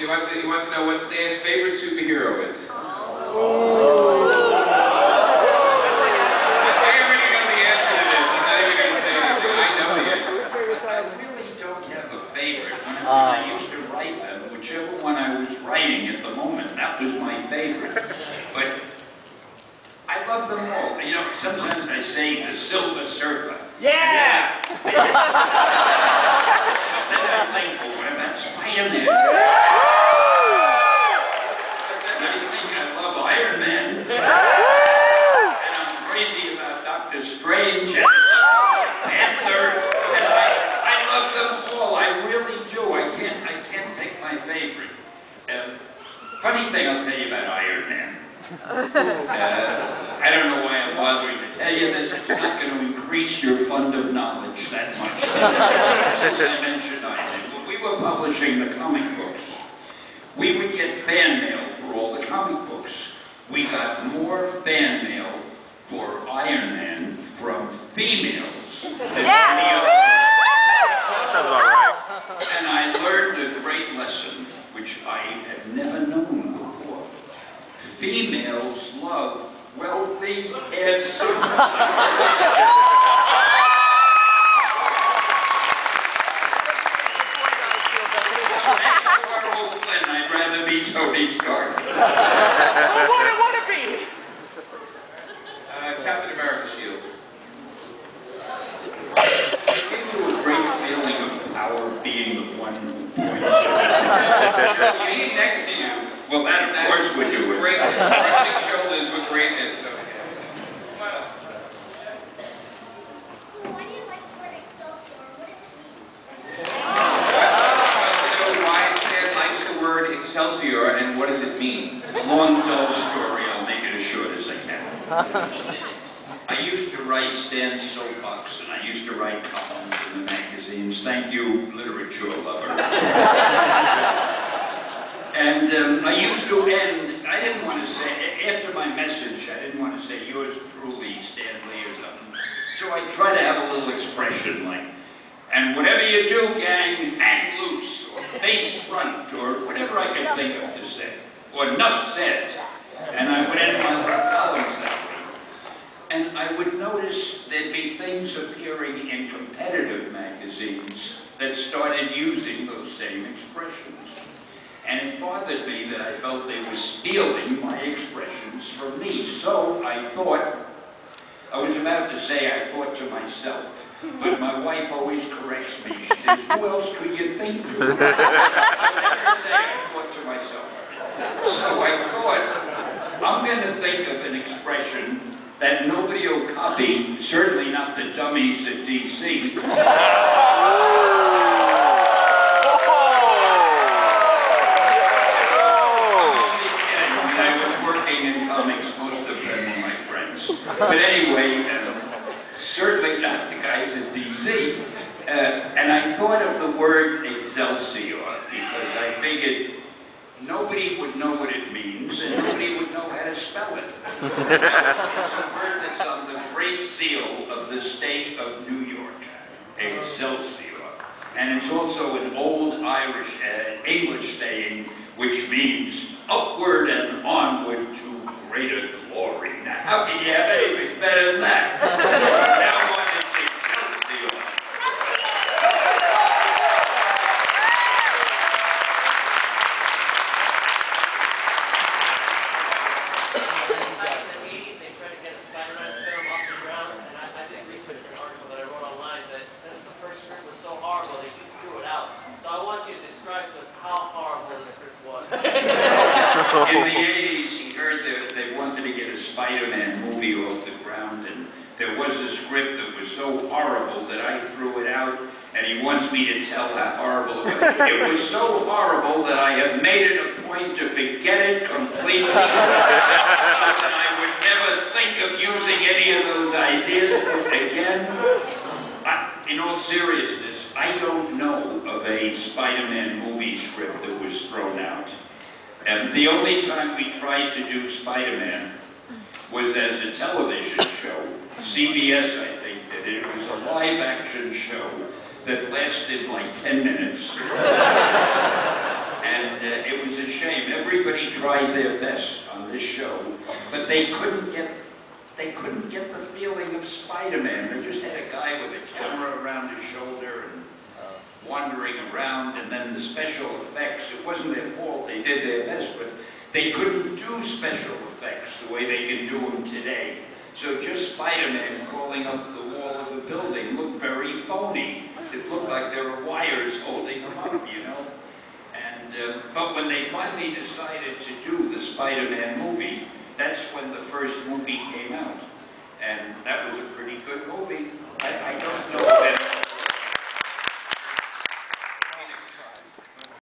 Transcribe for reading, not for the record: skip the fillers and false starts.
He wants to know what Stan's favorite superhero is. I already know the answer to this. I'm not even going to say anything. I know the answer. I really don't have a favorite. When I used to write them, whichever one I was writing at the moment, that was my favorite. But I love them all. You know, sometimes I say the Silver Surfer. Yeah! Then I think, well, what about Spider-Man? Then I think I love Iron Man. And I'm crazy about Doctor Strange. And Panther. And I love them all. I really do. I can't pick my favorite. Funny thing I'll tell you about Iron Man. I don't know why I'm bothering to tell you this. It's not going to increase your fund of knowledge that much. Since I mentioned Iron Man. When we were publishing the comic books, we would get fan mail for all the comic books. We got more fan mail for Iron Man from females than any other. Sounds about right. And I learned a great lesson, which I had never known before. Females love wealthy, handsome. I'd rather be Tony Stark. What would it be? Captain America shield. It gives you a great feeling of power being the one who points. He's next to you. Well, that of course would do it. Greatness. Brushing shoulders with greatness. So, yeah. Why do you like the word Excelsior? What does it mean? Why Stan likes the word Excelsior and what does it mean? Long, dull story. I'll make it as short as I can. I used to write Stan's Soapbox, and I used to write columns in the magazines. Thank you, literature lover. And I used to end, I didn't want to say, after my message, I didn't want to say yours truly, Stan Lee or something. So I try to have a little expression like, and whatever you do, gang, hang loose, or face front, or whatever I could think of to say, or enough said. And I would end my columns that way. And I would notice there'd be things appearing in competitive magazines that started using those same expressions. And it bothered me that I felt they were stealing my expressions from me. So I thought, I was about to say I thought to myself, but my wife always corrects me. She says, who else could you think of? I never say I thought to myself. So I thought, I'm going to think of an expression that nobody will copy, certainly not the dummies at DC. But anyway, certainly not the guys at DC. And I thought of the word Excelsior because I figured nobody would know what it means and nobody would know how to spell it. It's a word that's on the Great Seal of the state of New York, Excelsior. And it's also an old Irish, English saying which means upward and onward to greater glory. Now, how can you have anything better than that? Now what is Excelsior? Back in the 80s, they tried to get a Spider-Man film off the ground, and I did research an article that I wrote online that said the first script was so horrible that you threw it out. So I want you to describe to us how horrible the script was. In the 80s, he heard that they wanted to get a Spider-Man movie off the ground, and there was a script that was so horrible that I threw it out, and he wants me to tell how horrible it was. It was so horrible that I have made it a point to forget it completely, so that I would never think of using any of those ideas again. In all seriousness, I don't know of a Spider-Man movie script that was thrown out. And the only time we tried to do Spider-Man was as a television show. CBS, I think, did it. It was a live-action show that lasted like 10 minutes. And it was a shame. Everybody tried their best on this show, but they couldn't get the feeling of Spider-Man. They just had a guy with a camera around his shoulder and wandering around, and then the special effects. It wasn't their fault. They did their best, but they couldn't do special effects the way they can do them today. So just Spider-Man crawling up the wall of a building looked very phony. It looked like there were wires holding him up, you know. And but when they finally decided to do the Spider-Man movie, that's when the first movie came out. And that was a pretty good movie. I don't know if